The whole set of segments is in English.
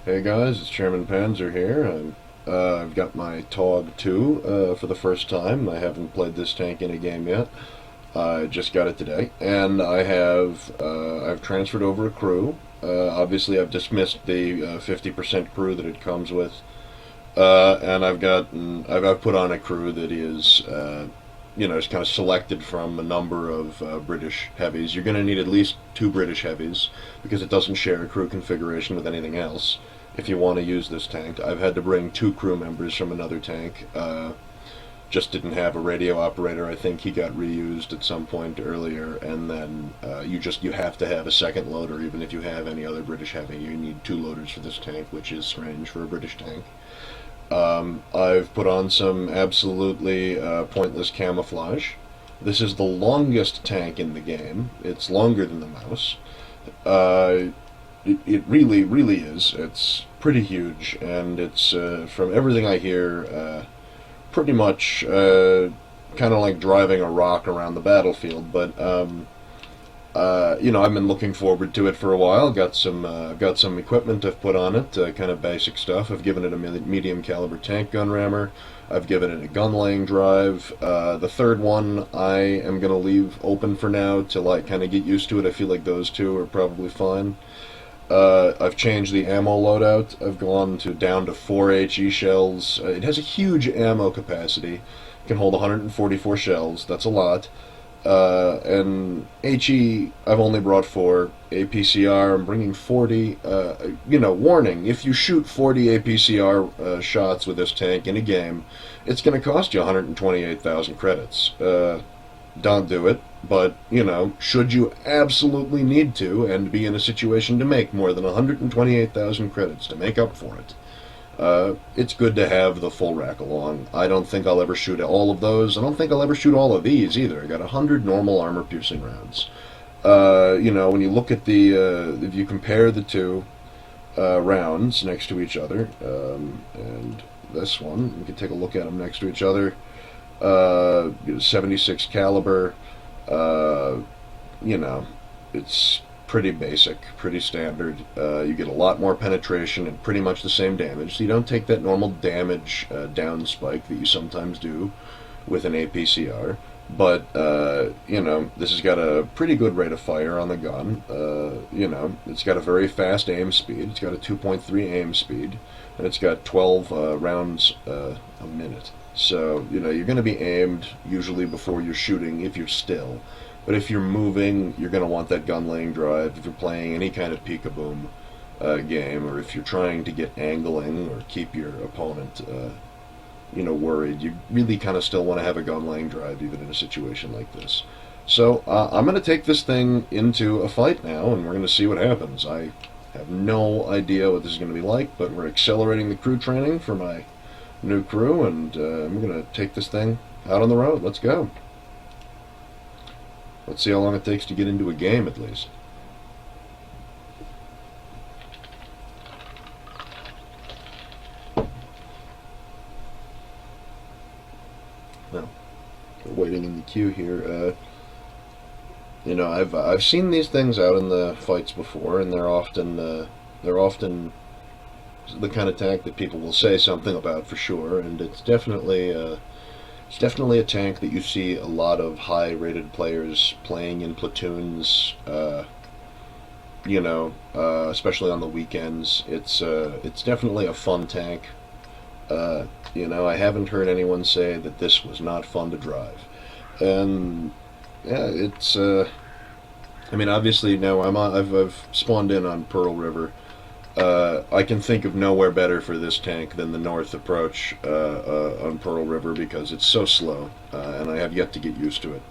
Hey guys, it's Chairman Panzer here. I've got my TOG II for the first time. I haven't played this tank in a game yet. I just got it today, and I've transferred over a crew. Obviously, I've dismissed the 50% crew that it comes with, and I've put on a crew that is is kind of selected from a number of British heavies. You're going to need at least two British heavies because it doesn't share a crew configuration with anything else. If you want to use this tank, I've had to bring two crew members from another tank. Just didn't have a radio operator. I think he got reused at some point earlier, and then you have to have a second loader, even if you have any other British heavy. You need two loaders for this tank, which is strange for a British tank. I've put on some absolutely pointless camouflage. This is the longest tank in the game. It's longer than the mouse. Uh, it really, really is. It's pretty huge, and it's, from everything I hear, pretty much kind of like driving a rock around the battlefield. But I've been looking forward to it for a while. Got some equipment I've put on it, kind of basic stuff. I've given it a medium caliber tank gun rammer. I've given it a gun laying drive. The third one I am gonna leave open for now till I kind of get used to it. I feel like those two are probably fine. I've changed the ammo loadout. I've gone down to 4 HE shells. It has a huge ammo capacity. It can hold 144 shells. That's a lot. And HE, I've only brought 4. APCR, I'm bringing 40. Warning, if you shoot 40 APCR shots with this tank in a game, it's going to cost you 128,000 credits. Don't do it, but, should you absolutely need to and be in a situation to make more than 128,000 credits to make up for it, it's good to have the full rack along. I don't think I'll ever shoot all of those. I don't think I'll ever shoot all of these either. I got 100 normal armor-piercing rounds. When you look at if you compare the two rounds next to each other, and this one, you can take a look at them next to each other. 76 caliber. Uh, it's pretty basic, pretty standard. You get a lot more penetration and pretty much the same damage. So you don't take that normal damage down spike that you sometimes do with an APCR. But, this has got a pretty good rate of fire on the gun. It's got a very fast aim speed. It's got a 2.3 aim speed. And it's got 12 rounds a minute. So, you're going to be aimed usually before you're shooting if you're still. But if you're moving, you're going to want that gun laying drive. If you're playing any kind of peek-a-boom game, or if you're trying to get angling or keep your opponent, worried, you really kind of still want to have a gun laying drive even in a situation like this. So I'm going to take this thing into a fight now, and we're going to see what happens. I have no idea what this is going to be like, but we're accelerating the crew training for my new crew, and I'm going to take this thing out on the road. Let's go. Let's see how long it takes to get into a game, at least. Well, we're waiting in the queue here. I've seen these things out in the fights before, and they're often the kind of tank that people will say something about for sure, and it's definitely a tank that you see a lot of high-rated players playing in platoons. Especially on the weekends. It's definitely a fun tank. I haven't heard anyone say that this was not fun to drive, and yeah, it's. Obviously now I've spawned in on Pearl River. I can think of nowhere better for this tank than the north approach on Pearl River because it's so slow, and I have yet to get used to it.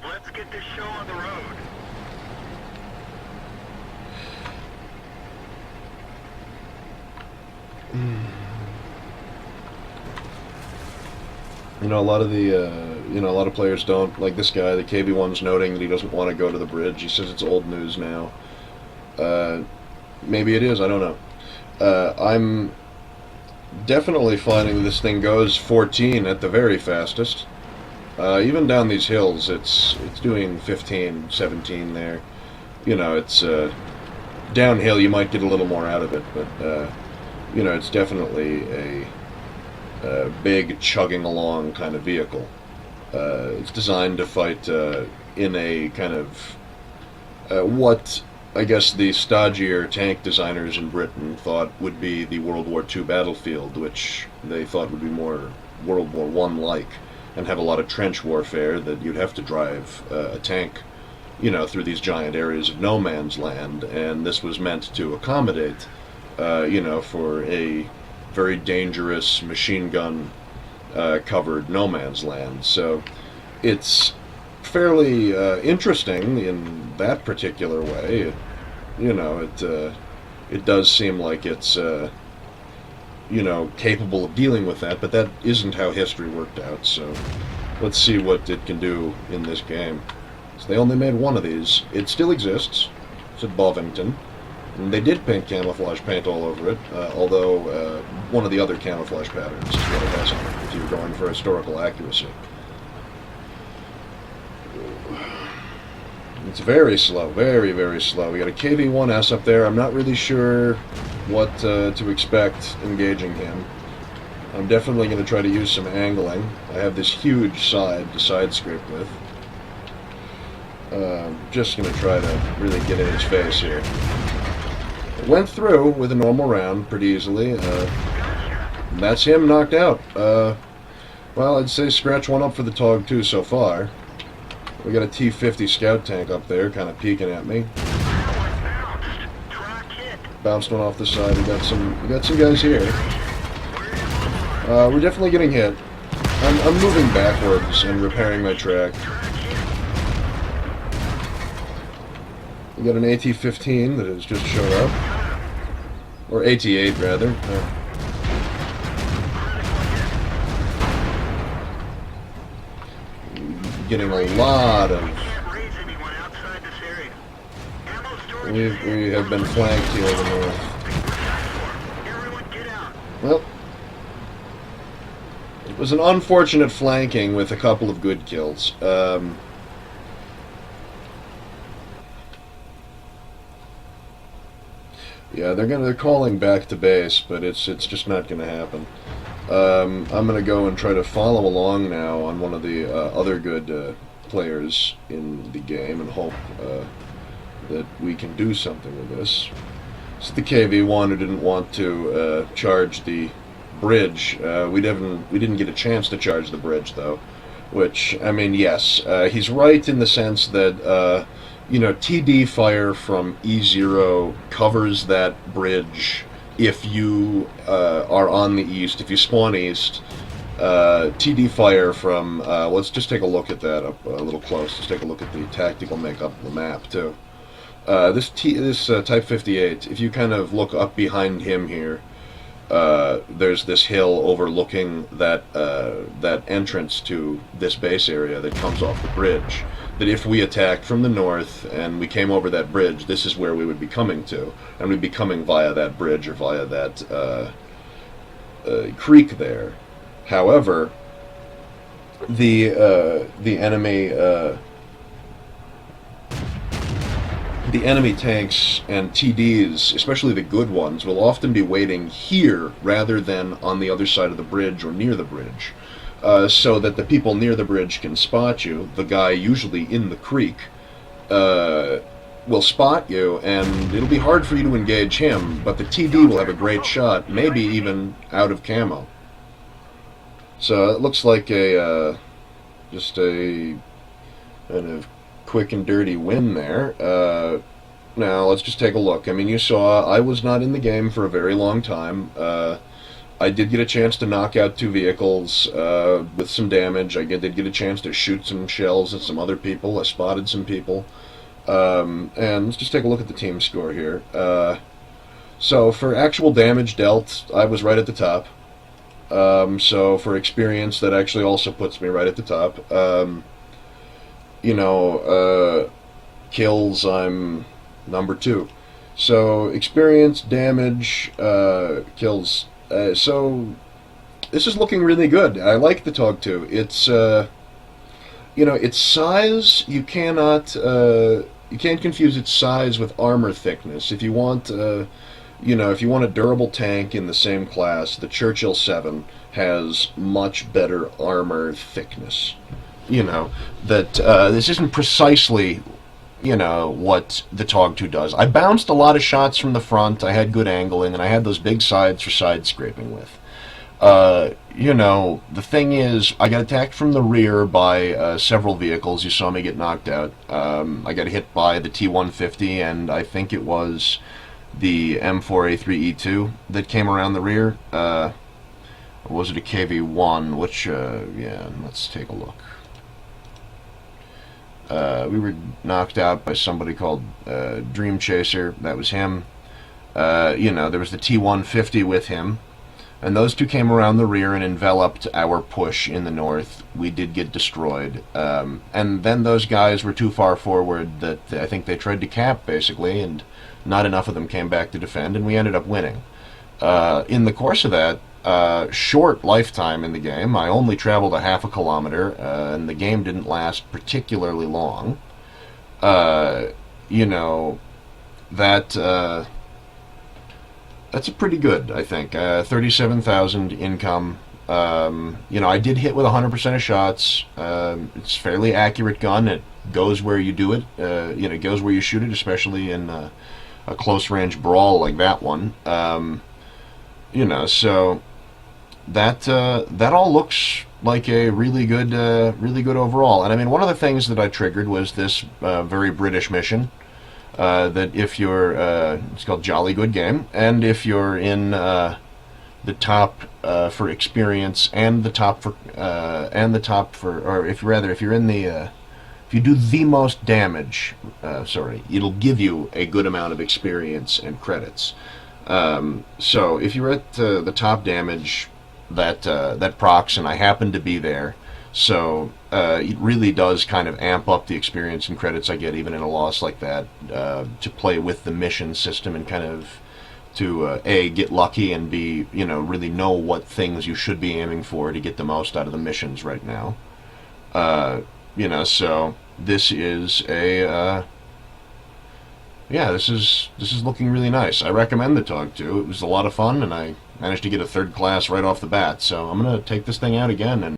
Let's get this show on the road. A lot of players don't like this guy. The KB1's noting that he doesn't want to go to the bridge. He says it's old news now. Uh, Maybe it is. I don't know. I'm definitely finding this thing goes 14 at the very fastest. Even down these hills, it's doing 15, 17 there. It's downhill you might get a little more out of it, but it's definitely a big chugging along kind of vehicle. It's designed to fight in a kind of what I guess the stodgier tank designers in Britain thought would be the World War II battlefield, which they thought would be more World War One like, and have a lot of trench warfare that you'd have to drive a tank, through these giant areas of no man's land, and this was meant to accommodate, for a very dangerous machine gun covered no man's land. So it's fairly interesting in that particular way. It does seem like it's capable of dealing with that, but that isn't how history worked out. So let's see what it can do in this game. So they only made one of these. It still exists. It's at Bovington. And they did paint camouflage paint all over it, although one of the other camouflage patterns is what it has on it, if you're going for historical accuracy. It's very slow, very, very slow. We got a KV-1S up there. I'm not really sure what to expect engaging him. I'm definitely going to try to use some angling. I have this huge side to side scrape with. Just going to try to really get in his face here. It went through with a normal round pretty easily. That's him knocked out. Well, I'd say scratch one up for the TOG II so far. We got a T-50 scout tank up there, kind of peeking at me. Bounced one off the side. We got some guys here. We're definitely getting hit. I'm moving backwards and repairing my track. We got an AT-15 that has just showed up, or AT-8 rather. Getting a lot of. We have been flanked here in the north. Well, it was an unfortunate flanking with a couple of good kills. Yeah, they're calling back to base, but it's just not going to happen. I'm going to go and try to follow along now on one of the other good players in the game and hope that we can do something with this. It's the KV-1 who didn't want to charge the bridge. We didn't get a chance to charge the bridge, though. Which, I mean, yes, he's right in the sense that TD fire from E0 covers that bridge if you are on the east. If you spawn east, TD fire from, let's just take a look at that up a little close. Let's take a look at the tactical makeup of the map, too. This Type 58, if you kind of look up behind him here, there's this hill overlooking that entrance to this base area that comes off the bridge. That if we attacked from the north and we came over that bridge, this is where we would be coming to, and we'd be coming via that bridge or via that creek there. However, the enemy tanks and TDs, especially the good ones, will often be waiting here rather than on the other side of the bridge or near the bridge. So that the people near the bridge can spot you. The guy usually in the creek will spot you, and it'll be hard for you to engage him, but the TD will have a great shot, maybe even out of camo. So it looks like just a kind of quick and dirty win there. Now let's just take a look. I mean, you saw I was not in the game for a very long time. I did get a chance to knock out two vehicles with some damage. I did get a chance to shoot some shells at some other people. I spotted some people. And let's just take a look at the team score here. So for actual damage dealt, I was right at the top. So for experience, that actually also puts me right at the top. Kills, I'm number 2. So experience, damage, kills. So this is looking really good. I like the TOG II. It's its size. You cannot You can't confuse its size with armor thickness. If you want, if you want a durable tank in the same class, the Churchill 7 has much better armor thickness. That this isn't precisely, what the TOG II does. I bounced a lot of shots from the front, I had good angling, and I had those big sides for side scraping with. The thing is, I got attacked from the rear by several vehicles. You saw me get knocked out. I got hit by the T-150, and I think it was the M4A3E2 that came around the rear. Or was it a KV-1? Which, let's take a look. We were knocked out by somebody called Dream Chaser. That was him. There was the T-150 with him. And those two came around the rear and enveloped our push in the north. We did get destroyed. And then those guys were too far forward that I think they tried to cap, basically, and not enough of them came back to defend, and we ended up winning. In the course of that short lifetime in the game, I only traveled a half a kilometer, and the game didn't last particularly long. That's a pretty good, I think. 37,000 income. I did hit with 100% of shots. It's a fairly accurate gun. It goes where you do it. It goes where you shoot it, especially in a close-range brawl like that one. So that all looks like a really good overall. And I mean, one of the things that I triggered was this very British mission. That if you're, it's called Jolly Good Game, and if you're in the top for experience and the top for, or if you're in the, if you do the most damage, it'll give you a good amount of experience and credits. So if you're at the top damage, that procs, and I happen to be there. So it really does kind of amp up the experience and credits I get even in a loss like that, to play with the mission system and kind of to A, get lucky, and B, really know what things you should be aiming for to get the most out of the missions right now. So this is this is looking really nice. I recommend the TOG II. It was a lot of fun, and I managed to get a third class right off the bat. So I'm gonna take this thing out again and